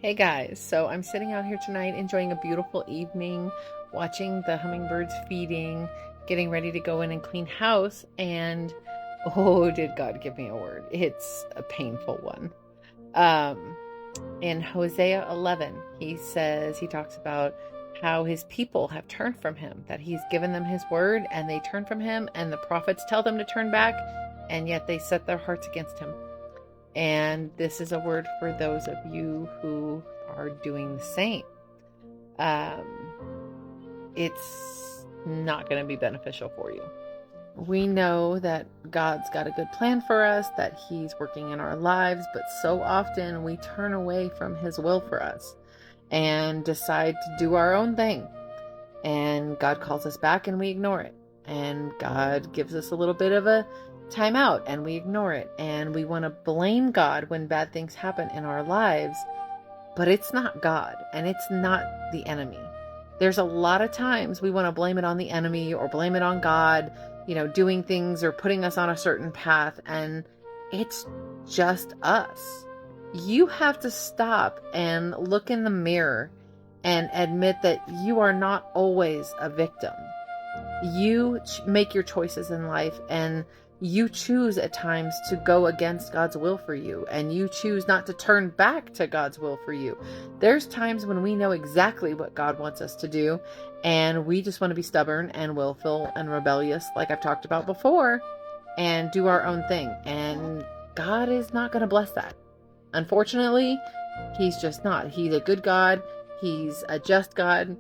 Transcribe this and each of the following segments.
Hey guys, so I'm sitting out here tonight enjoying a beautiful evening, watching the hummingbirds feeding, getting ready to go in and clean house, and oh, did God give me a word? It's a painful one. Um, in Hosea 11, he talks about how his people have turned from him, that he's given them his word and they turn from him, and the prophets tell them to turn back, and yet they set their hearts against him. And this is a word for those of you who are doing the same. It's not going to be beneficial for you. We know that God's got a good plan for us, that He's working in our lives, but so often we turn away from His will for us and decide to do our own thing. And God calls us back and we ignore it. And God gives us a little bit of a timeout and we ignore it. And we want to blame God when bad things happen in our lives, but it's not God and it's not the enemy. There's a lot of times we want to blame it on the enemy or blame it on God, doing things or putting us on a certain path, and it's just us. You have to stop and look in the mirror and admit that you are not always a victim. You make your choices in life, and you choose at times to go against God's will for you, and you choose not to turn back to God's will for you. There's times when we know exactly what God wants us to do, and we just want to be stubborn and willful and rebellious, like I've talked about before, and do our own thing. And God is not going to bless that. Unfortunately, He's just not. He's a good God. He's a just God.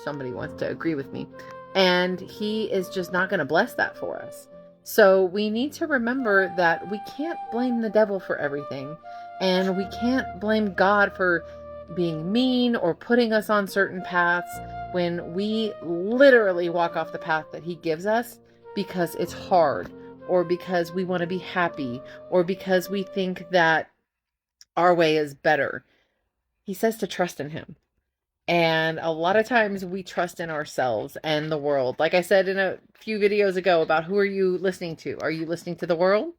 Somebody wants to agree with me. And He is just not going to bless that for us. So we need to remember that we can't blame the devil for everything. And we can't blame God for being mean or putting us on certain paths when we literally walk off the path that He gives us because it's hard, or because we want to be happy, or because we think that our way is better. He says to trust in Him. And a lot of times we trust in ourselves and the world. Like I said in a few videos ago about who are you listening to? Are you listening to the world?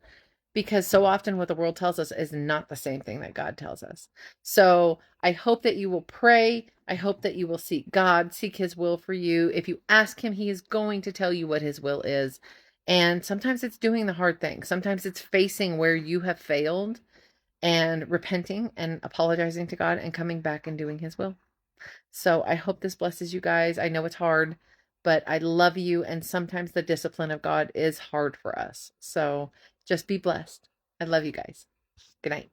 Because so often what the world tells us is not the same thing that God tells us. So I hope that you will pray. I hope that you will seek God, seek His will for you. If you ask Him, He is going to tell you what His will is. And sometimes it's doing the hard thing. Sometimes it's facing where you have failed and repenting and apologizing to God and coming back and doing His will. So I hope this blesses you guys. I know it's hard, but I love you. And sometimes the discipline of God is hard for us. So just be blessed. I love you guys. Good night.